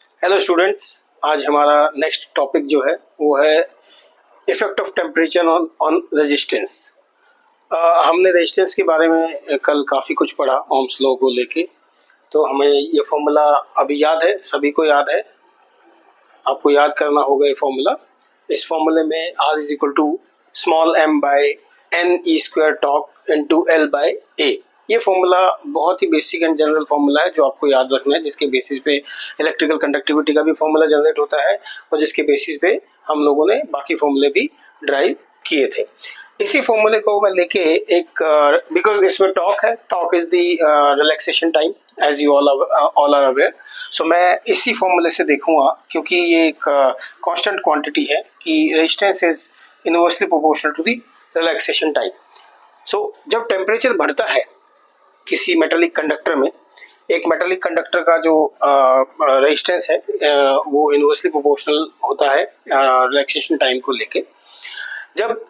Hello students, आज हमारा next topic जो है वो है effect of temperature on on resistance. हमने रेजिस्टेंस के बारे में कल काफ़ी कुछ पढ़ा ओम्स लॉ को लेके। तो हमें ये फॉर्मूला अभी याद है, सभी को याद है। आपको याद करना होगा ये फॉर्मूला। इस फॉर्मूले में R is equal to small m by n e square tau into l by A. ये फॉर्मूला बहुत ही बेसिक एंड जनरल फॉर्मूला है जो आपको याद रखना है, जिसके बेसिस पे इलेक्ट्रिकल कंडक्टिविटी का भी फॉर्मूला जनरेट होता है और जिसके बेसिस पे हम लोगों ने बाकी फॉर्मूले भी ड्राइव किए थे। इसी फॉर्मूले को मैं लेके एक बिकॉज इसमें टॉक है, tau is the relaxation time as you all are aware. So मैं इसी फॉर्मूले से देखूंगा, क्योंकि ये एक कांस्टेंट क्वांटिटी है कि resistance is inversely proportional to the relaxation time. So जब टेम्परेचर बढ़ता है किसी मेटालिक कंडक्टर में, एक मेटालिक कंडक्टर का जो रेजिस्टेंस है वो इनवर्सली प्रोपोर्शनल होता है रिलैक्सेशन टाइम को लेके। जब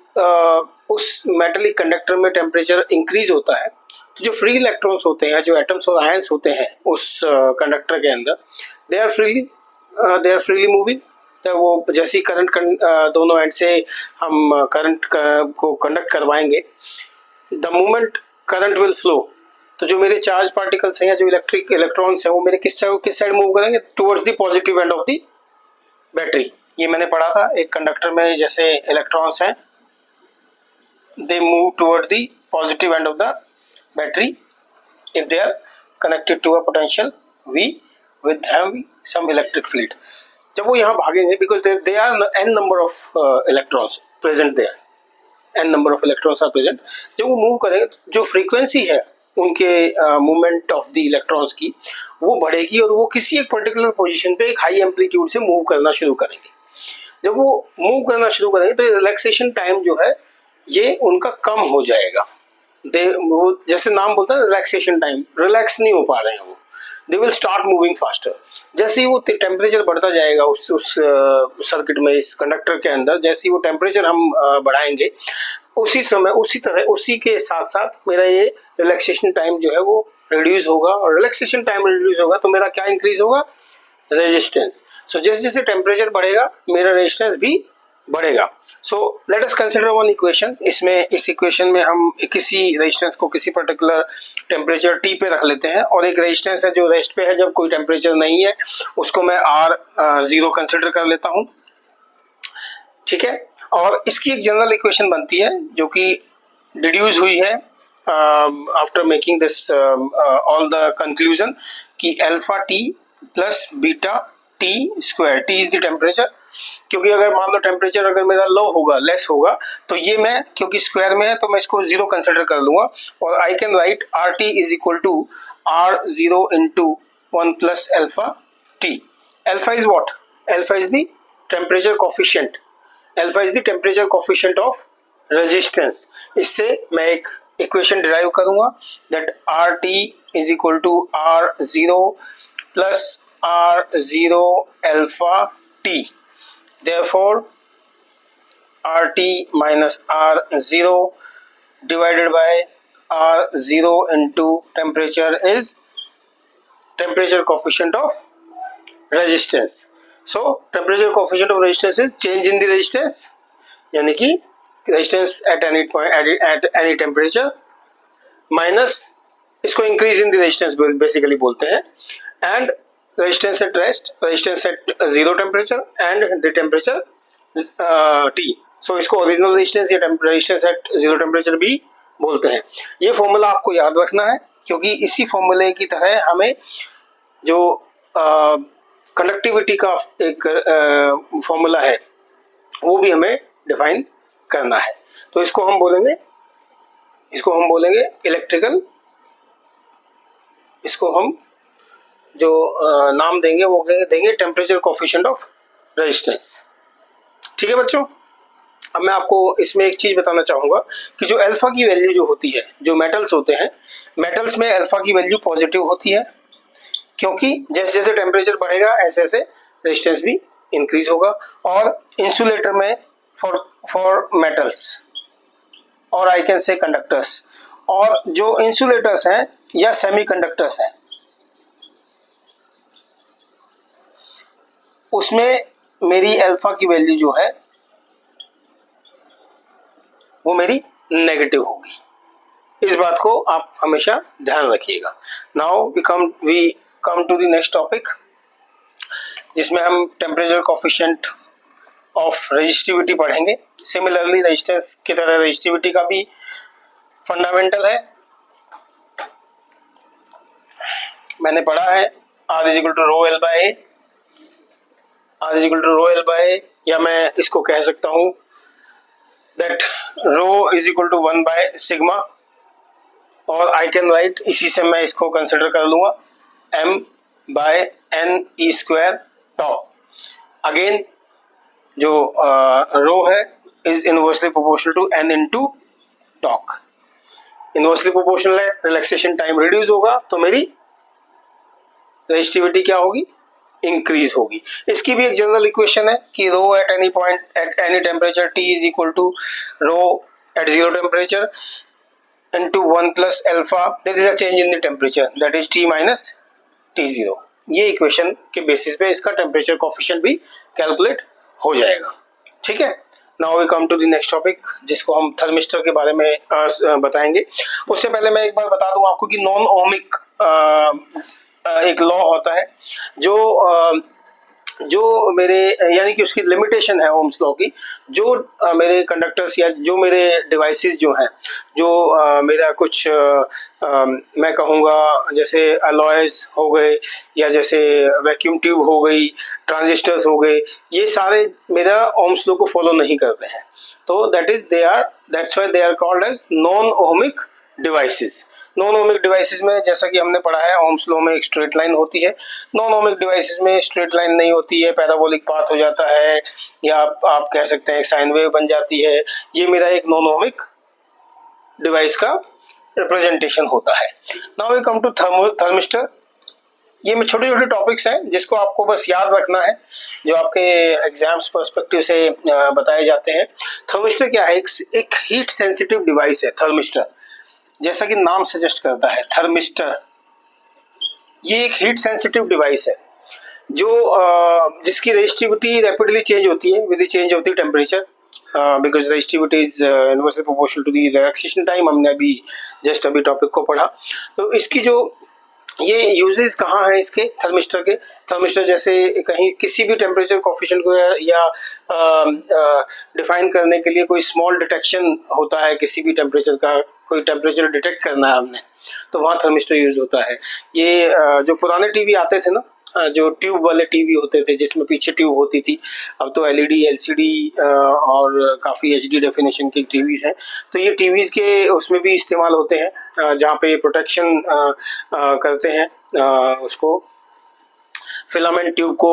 उस मेटालिक कंडक्टर में टेम्परेचर इंक्रीज होता है तो जो फ्री इलेक्ट्रॉन्स होते हैं, जो एटम्स और आयंस होते हैं उस कंडक्टर के अंदर, दे आर फ्रीली मूविंग। तो वो जैसे ही करंट दोनों एंड से हम करंट को कंडक्ट करवाएंगे, the moment current will flow, तो जो मेरे चार्ज पार्टिकल्स हैं या जो इलेक्ट्रिक इलेक्ट्रॉन्स हैं वो मेरे किस साइड मूव करेंगे? Towards the positive end of the battery. ये मैंने पढ़ा था, एक कंडक्टर में जैसे इलेक्ट्रॉन्स हैं, they move toward the positive end of the battery if they are connected to a potential V with having some electric field. जब वो यहाँ भागेंगे, because they are n number of electrons present there, n number of electrons are present, जब वो move करेंगे जो frequency है उनके मूवमेंट ऑफ द इलेक्ट्रॉन्स की वो बढ़ेगी और वो किसी एक पर्टिकुलर पोजीशन पे एक हाई एम्पलीट्यूड से मूव करना शुरू करेंगे। जब वो मूव करना शुरू करेंगे तो रिलैक्सेशन टाइम जो है ये उनका कम हो जाएगा। वो जैसे नाम बोलता है रिलैक्सेशन टाइम, रिलैक्स नहीं हो पा रहे हैं वो, they will start moving faster. जैसे ही वो टेम्परेचर बढ़ता जाएगा उस सर्किट में, इस कंडक्टर के अंदर, जैसे ही वो टेम्परेचर हम बढ़ाएंगे उसी समय उसी तरह उसी के साथ साथ मेरा ये रिलैक्सेशन टाइम जो है वो रिड्यूस होगा, और रिलैक्सेशन टाइम रिड्यूस होगा तो मेरा क्या इंक्रीज होगा? रेजिस्टेंस। सो जैसे जैसे टेम्परेचर बढ़ेगा मेरा रेजिस्टेंस भी बढ़ेगा। So let us consider one equation. इसमें इस इक्वेशन में हम किसी रेजिस्टेंस को किसी पर्टिकुलर टेम्परेचर T पे रख लेते हैं, और एक रेजिस्टेंस है जो रेस्ट पे है जब कोई टेम्परेचर नहीं है, उसको मैं R0 कंसिडर कर लेता हूँ। ठीक है, और इसकी एक जनरल इक्वेशन बनती है जो कि डिड्यूस हुई है after making this all the conclusion कि alpha T plus beta T square, T is the temperature. क्योंकि अगर मान लो टेम्परेचर अगर मेरा लो होगा, लेस होगा, तो ये मैं क्योंकि स्क्वायर में है तो मैं इसको 0 कंसिडर कर लूंगा, और I can write RT is equal to R0 into 1 plus alpha T। Alpha is what? Alpha is the temperature coefficient, alpha is the temperature coefficient of resistance. इससे मैं एक इक्वेशन डिराइव करूंगा that RT is equal to R0 plus R0 alpha T। Therefore, RT minus R0 divided by R0 into temperature is temperature coefficient of resistance. So, temperature coefficient of resistance is change in the resistance, यानी कि resistance at any point at any temperature minus इसको increase in the resistance basically बोलते हैं, and resistance at rest, resistance at zero temperature and the temperature T. So इसको original resistance या resistance at zero temperature भी बोलते हैं। ये formula आपको याद रखना है, क्योंकि इसी फॉर्मूले की तरह हमें जो कंडक्टिविटी का एक फॉर्मूला है वो भी हमें डिफाइन करना है। तो इसको हम बोलेंगे इलेक्ट्रिकल, इसको हम जो नाम देंगे वो देंगे टेम्परेचर कोफिशिएंट ऑफ रेजिस्टेंस। ठीक है बच्चों, अब मैं आपको इसमें एक चीज बताना चाहूंगा कि जो अल्फा की वैल्यू जो होती है, जो मेटल्स होते हैं, मेटल्स में अल्फा की वैल्यू पॉजिटिव होती है, क्योंकि जैसे जैसे टेम्परेचर बढ़ेगा ऐसे ऐसे रेजिस्टेंस भी इंक्रीज होगा। और इंसुलेटर में फॉर मेटल्स, और आई कैन से कंडक्टर्स, और जो इंसुलेटर्स हैं या सेमीकंडक्टर्स हैं, उसमें मेरी अल्फा की वैल्यू जो है वो मेरी नेगेटिव होगी। इस बात को आप हमेशा ध्यान रखिएगा। Now we come to the next topic, जिसमें हम टेम्परेचर कोफिशिएंट ऑफ रेजिस्टिविटी पढ़ेंगे। सिमिलरली रेजिस्टेंस की तरह रेजिस्टिविटी का भी फंडामेंटल है। मैंने पढ़ा है R is equal to rho l by A, R is equal to rho l by A, या मैं इसको कह सकता हूं that rho is equal to 1 by sigma, और आई कैन राइट, इसी से मैं इसको कंसिडर कर लूंगा m by n e square top. Again जो रो है is inversely proportional to n into talk. Inversely proportional है, रिलैक्सेशन टाइम रिड्यूस होगा तो मेरी रेजिस्टिविटी क्या होगी, इंक्रीज होगी। इसकी भी एक जनरल इक्वेशन है कि rho at any point at any temperature t is equal to rho at zero temperature into 1 plus alpha there is a change in the temperature that is t minus t0। ये equation के basis पे इसका temperature coefficient भी calculate हो जाएगा। ठीक है, now we come to the next topic, जिसको हम थर्मिस्टर के बारे में बताएंगे। उससे पहले मैं एक बार बता दूं आपको कि नॉन ओमिक एक लॉ होता है जो मेरे, यानी कि उसकी लिमिटेशन है ओम्स लॉ की, जो मेरे कंडक्टर्स या जो मेरे डिवाइसेस जो हैं, जो मेरा कुछ मैं कहूँगा जैसे अलॉयज हो गए, या जैसे वैक्यूम ट्यूब हो गई, ट्रांजिस्टर्स हो गए, ये सारे मेरा ओम्स लॉ को फॉलो नहीं करते हैं। तो that's why they are called as non ohmic devices. Non ohmic devices में जैसा कि हमने पढ़ा है ओम्स लॉ में एक स्ट्रेट लाइन होती है, नॉन ओमिक डिवाइसेस में स्ट्रेट लाइन नहीं होती है, पैराबोलिक पाथ हो जाता है, या आप कह सकते हैं साइन वेव बन जाती है। ये मेरा एक नॉन ओमिक डिवाइस का रिप्रेजेंटेशन होता है। Now we come to thermistor. ये में छोटे छोटे टॉपिक्स हैं जिसको आपको बस याद रखना है, जो आपके एग्जाम्स पर्सपेक्टिव से बताए जाते हैं। थर्मिस्टर क्या है, एक हीट सेंसिटिव डिवाइस है थर्मिस्टर, जैसा कि नाम सजेस्ट करता है थर्मिस्टर। ये एक हीट सेंसिटिव डिवाइस है जो जिसकी रेजिस्टिविटी रैपिडली चेंज होती है with the change of the temperature, because resistivity is inversely proportional to the relaxation time. हमने अभी टॉपिक को पढ़ा। तो इसकी जो ये यूजेस कहाँ हैं इसके थर्मिस्टर के, थर्मिस्टर जैसे कहीं किसी भी टेम्परेचर कोफिशिएंट को या डिफाइन करने के लिए कोई स्मॉल डिटेक्शन होता है, किसी भी टेम्परेचर का कोई टेम्परेचर डिटेक्ट करना है हमने, तो वहाँ थर्मिस्टर यूज होता है। ये जो पुराने टीवी आते थे ना, जो ट्यूब वाले टीवी होते थे जिसमें पीछे ट्यूब होती थी, अब तो एलईडी एलसीडी और काफ़ी एचडी डेफिनेशन के टीवीज हैं। तो ये टीवीज के उसमें भी इस्तेमाल होते हैं, जहाँ पे प्रोटेक्शन करते हैं, उसको फिलामेंट ट्यूब को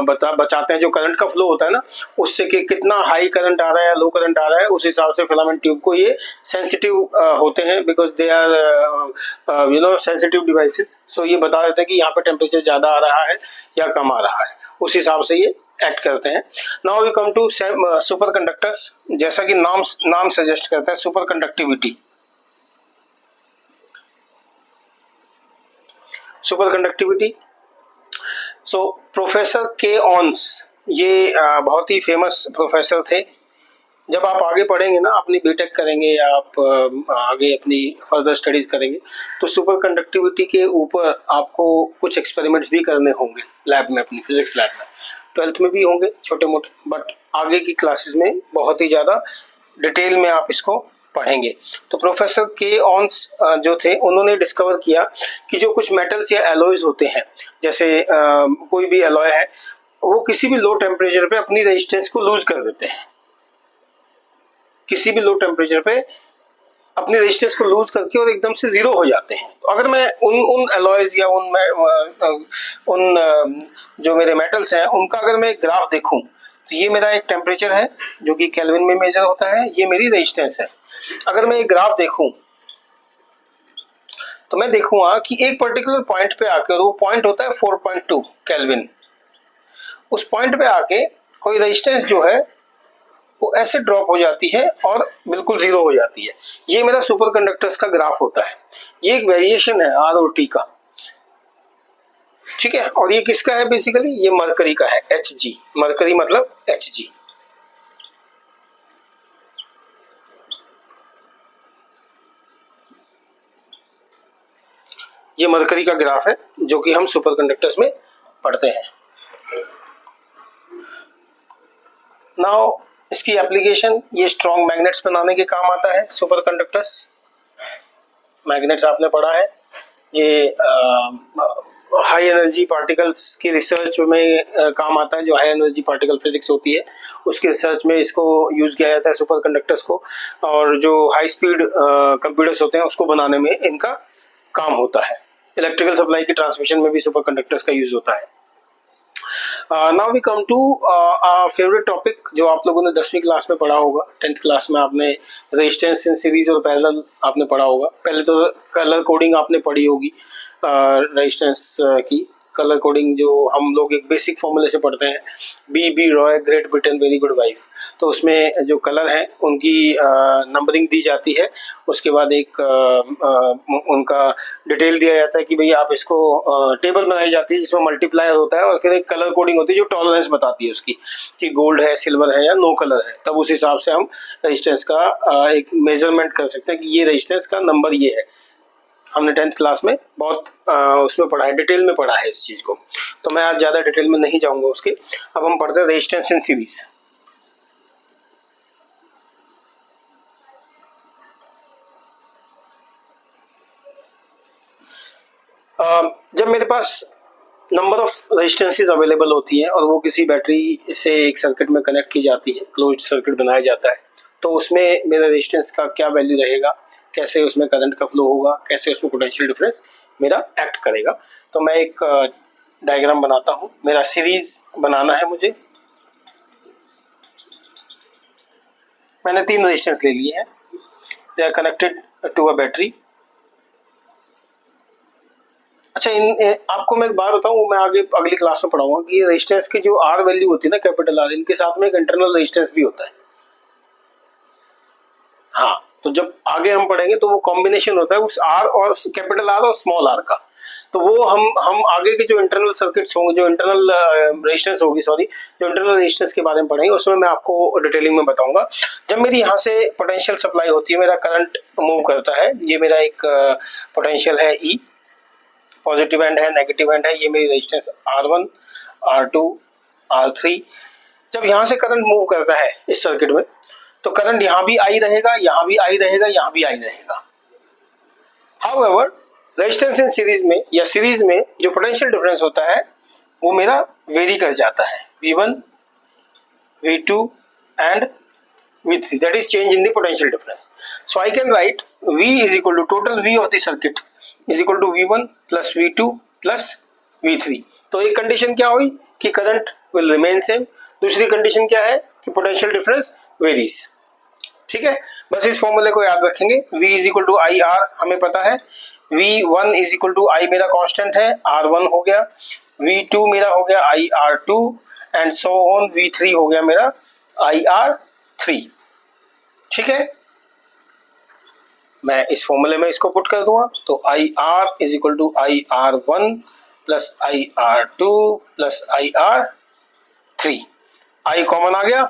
बचाते हैं। जो करंट का फ्लो होता है ना, उससे कि कितना हाई करंट आ रहा है या लो करंट आ रहा है, उस हिसाब से फिलामेंट ट्यूब को ये सेंसिटिव होते हैं, because they are sensitive devices. So ये बता देते हैं कि यहाँ पे टेम्परेचर ज़्यादा आ रहा है या कम आ रहा है, उस हिसाब से ये एक्ट करते हैं। Now we come to superconductors. जैसा कि नाम सजेस्ट करता है, superconductivity. Superconductivity, so professor K Onnes, ये बहुत ही फेमस प्रोफेसर थे। जब आप आगे पढ़ेंगे ना, अपनी बीटेक करेंगे या आप आगे अपनी फर्दर स्टडीज करेंगे, तो सुपर कंडक्टिविटी के ऊपर आपको कुछ एक्सपेरिमेंट्स भी करने होंगे लैब में, अपनी फिजिक्स लैब में। 12th में भी होंगे छोटे मोटे, बट आगे की क्लासेस में बहुत ही ज़्यादा डिटेल में आप इसको पढ़ेंगे। तो प्रोफेसर के ऑन्स जो थे, उन्होंने डिस्कवर किया कि जो कुछ मेटल्स या एलॉयज होते हैं, जैसे कोई भी एलॉय है, वो किसी भी लो टेम्परेचर पे अपनी रेजिस्टेंस को लूज कर देते हैं। किसी भी लो टेम्परेचर पे अपनी रेजिस्टेंस को लूज करके और एकदम से जीरो हो जाते हैं। तो अगर मैं उन एलॉयज या उन जो मेरे मेटल्स हैं, उनका अगर मैं ग्राफ देखूं, तो ये मेरा एक टेम्परेचर है जो कि केल्विन में मेजर होता है, ये मेरी रेजिस्टेंस है। अगर मैं एक ग्राफ देखूं तो मैं देखूंगा कि एक पर्टिकुलर पॉइंट पे आकर, वो पॉइंट होता है 4.2 केल्विन, उस पॉइंट पे आके कोई रेजिस्टेंस जो है वो ऐसे ड्रॉप हो जाती है और बिल्कुल जीरो हो जाती है। ये मेरा सुपर कंडक्टर्स का ग्राफ होता है। ये एक वेरिएशन है आर और टी का। ठीक है, और ये किसका है बेसिकली, ये मरकरी का है, Hg, मरकरी मतलब Hg। ये मरकरी का ग्राफ है जो कि हम सुपरकंडक्टर्स में पढ़ते हैं। नाउ इसकी एप्लीकेशन, ये स्ट्रॉन्ग मैग्नेट्स बनाने के काम आता है सुपरकंडक्टर्स। मैग्नेट्स आपने पढ़ा है, ये हाई एनर्जी पार्टिकल्स की रिसर्च में काम आता है। जो हाई एनर्जी पार्टिकल फिजिक्स होती है उसकी रिसर्च में इसको यूज किया जाता है सुपरकंडक्टर्स को, और जो हाई स्पीड कंप्यूटर्स होते हैं उसको बनाने में इनका काम होता है। इलेक्ट्रिकल सप्लाई की ट्रांसमिशन में भी सुपरकंडक्टर्स का यूज होता है। Now we come to favourite topic जो आप लोगों ने 10वीं क्लास में पढ़ा होगा। 10th क्लास में आपने रेजिस्टेंस इन सीरीज और पैरेलल आपने पढ़ा होगा। पहले तो कलर कोडिंग आपने पढ़ी होगी रेजिस्टेंस की। कलर कोडिंग जो हम लोग एक बेसिक फॉर्मूले से पढ़ते हैं, B Roy Great Britain very good wife, तो उसमें जो कलर हैं उनकी नंबरिंग दी जाती है। उसके बाद एक उनका डिटेल दिया जाता है कि भाई आप इसको टेबल बनाई जाती है जिसमें मल्टीप्लायर होता है, और फिर एक कलर कोडिंग होती है जो टॉलरेंस बताती है उसकी कि गोल्ड है, सिल्वर है या नो कलर है। तब उस हिसाब से हम रेजिस्टेंस का एक मेजरमेंट कर सकते हैं कि ये रेजिस्टेंस का नंबर ये है। हमने 10th क्लास में बहुत उसमें पढ़ा है, डिटेल में पढ़ा है इस चीज को, तो मैं आज ज्यादा डिटेल में नहीं जाऊंगा उसके। अब हम पढ़ते हैं रेजिस्टेंस इन सीरीज। जब मेरे पास नंबर ऑफ रेजिस्टेंसेस अवेलेबल होती हैं और वो किसी बैटरी से एक सर्किट में कनेक्ट की जाती है, क्लोज्ड सर्किट बनाया जाता है, तो उसमें मेरा रेजिस्टेंस का क्या वैल्यू रहेगा, कैसे उसमें करंट का फ्लो होगा, कैसे उसमें पोटेंशियल डिफरेंस मेरा एक्ट करेगा। तो मैं एक डायग्राम बनाता हूँ। मेरा सीरीज बनाना है मुझे। मैंने 3 रेजिस्टेंस ले लिए हैं, they are connected to a battery. अच्छा, आपको मैं एक बात बताऊं, मैं आगे अगली क्लास में पढ़ाऊंगा कि रेजिस्टेंस की जो आर वैल्यू होती है ना, कैपिटल आर, इनके साथ में एक इंटरनल रेजिस्टेंस भी होता है। हाँ, तो जब आगे हम पढ़ेंगे तो वो कॉम्बिनेशन होता है उस आर और कैपिटल आर और स्मॉल आर का। तो वो हम आगे के जो इंटरनल सर्किट्स होंगे, जो इंटरनल रेजिस्टेंस होगी, सॉरी, जो इंटरनल रेजिस्टेंस के बारे में पढ़ेंगे उसमें मैं आपको डिटेलिंग में बताऊंगा। जब मेरी यहाँ से पोटेंशियल सप्लाई होती है, मेरा करंट मूव करता है, ये मेरा एक पोटेंशियल है ई, पॉजिटिव एंड है, नेगेटिव एंड है, ये मेरी रेजिस्टेंस R1, R2, R3। जब यहाँ से करंट मूव करता है इस सर्किट में, तो करंट यहाँ भी आई रहेगा, यहाँ भी आई रहेगा, यहाँ भी आई रहेगा। हाउएवर रेजिस्टेंस इन सीरीज में या सीरीज में जो पोटेंशियल डिफरेंस होता है वो मेरा वेरी कर जाता है, V1, V2 and V3, that is change in the potential difference. So I can write V is equal to total V of the circuit is equal to V1 plus V2 plus V3। तो एक condition क्या हुई कि current will remain same, दूसरी condition क्या है कि potential difference varies. ठीक है, बस इस फॉर्मूले को याद रखेंगे। V is equal to I R हमें पता है, V1 is equal to I मेरा कांस्टेंट है, R1 हो गया, V2 मेरा हो गया I R2 and so on, V3 हो गया मेरा I R3। ठीक है, मैं इस फॉर्मूले में इसको पुट कर दूंगा, तो I R is equal to I R one plus I R two plus I R three. I common आ गया,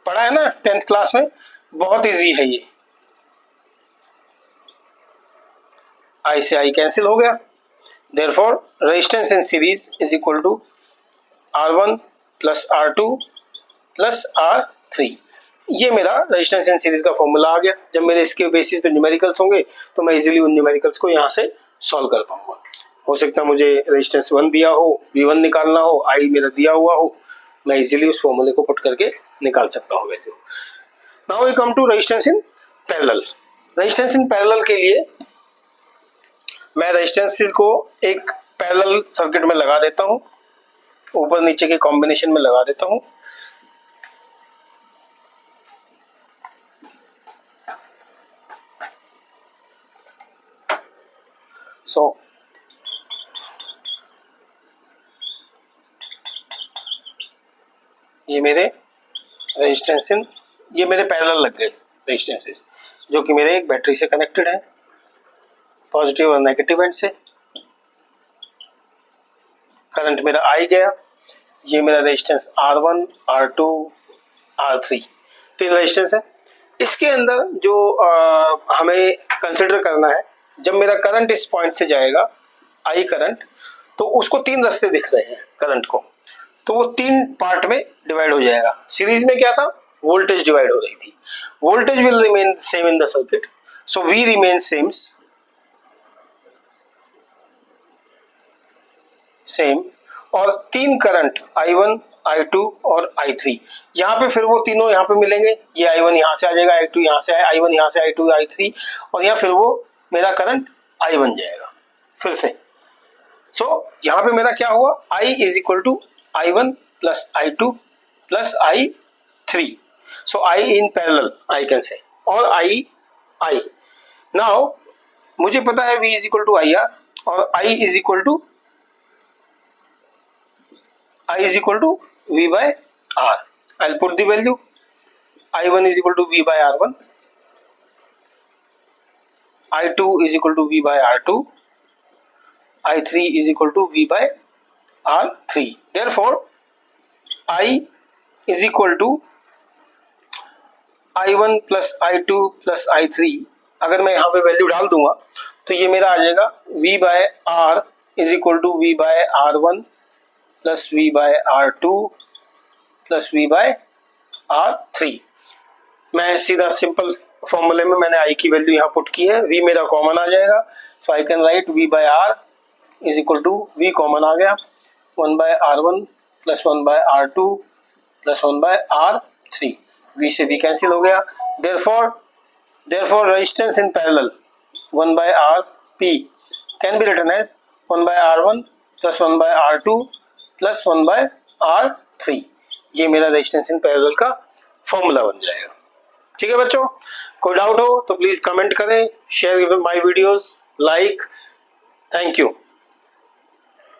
पढ़ा है ना 10th क्लास में, बहुत इजी है ये। आई से आई कैंसिल हो गया, therefore resistance in series is equal to R1 plus R2 plus R3। ये मेरा रेजिस्टेंस इन सीरीज का फॉर्मूला आ गया। जब मेरे इसके बेसिस पे न्यूमेरिकल्स होंगे तो मैं इजीली उन न्यूमेरिकल्स को यहाँ से सॉल्व कर पाऊंगा। हो सकता है मुझे रेजिस्टेंस 1 दिया हो, V1 निकालना हो, आई मेरा दिया हुआ हो, मैं इजीली उस फॉर्मूले को पुट करके निकाल सकता हूँ value. Now we come to resistance in parallel. Resistance in parallel के लिए मैं रेजिस्टेंसेस को एक पैरेलल सर्किट में लगा देता हूँ, ऊपर नीचे के कॉम्बिनेशन में लगा देता हूँ। सो ये मेरे रेजिस्टेंस इन, ये मेरे पैरेलल लग गए रेजिस्टेंसेस, जो कि मेरे एक बैटरी से कनेक्टेड है, पॉजिटिव और नेगेटिव एंड से। करंट मेरा आई गया, ये मेरा रेजिस्टेंस R1, R2, R3 तीन रेजिस्टेंस है। इसके अंदर जो हमें कंसिडर करना है, जब मेरा करंट इस पॉइंट से जाएगा आई करंट, तो उसको तीन रास्ते दिख रहे हैं करंट को, तो वो तीन पार्ट में डिवाइड हो जाएगा। सीरीज में क्या था, वोल्टेज डिवाइड हो रही थी, voltage will remain same in the circuit, so we remain same और तीन करंट I1, I2 और I3, यहाँ पे फिर वो तीनों यहाँ पे मिलेंगे, ये I1 यहाँ से आ जाएगा, I2 यहाँ से, I1 यहाँ से, I2 I3, और यहाँ फिर वो मेरा करंट I बन जाएगा फिर से। सो यहाँ पे मेरा क्या हुआ, I is equal to I1 plus I2 plus I3, so I in parallel I can say, और I नाउ मुझे पता है V is equal to IR और I is equal to V by R. I'll put the value. I1 is equal to V by R1. I2 is equal to V by R2. I3 is equal to V by R3. Therefore, I is equal to I1 plus I2 plus I3. अगर मैं यहाँ पे value डाल दूंगा तो ये मेरा आ जाएगा V by R is equal to V by R1 plus V by R2 plus V by R3। मैं सीधा सिंपल फॉर्मूले में मैंने I की वैल्यू यहाँ पुट की है, V मेरा कॉमन आ जाएगा, so I can write V by R is equal to, V common आ गया, 1 by R1 plus 1 by R2 plus 1 by R3, V से V कैंसिल हो गया। Therefore resistance in parallel 1 by Rp can be written as 1 by R1 plus 1 by R2 plus 1 by R3, ये मेरा resistance in parallel का formula बन जाएगा। ठीक है बच्चों, कोई डाउट हो तो प्लीज कमेंट करें, share my videos, like, thank you.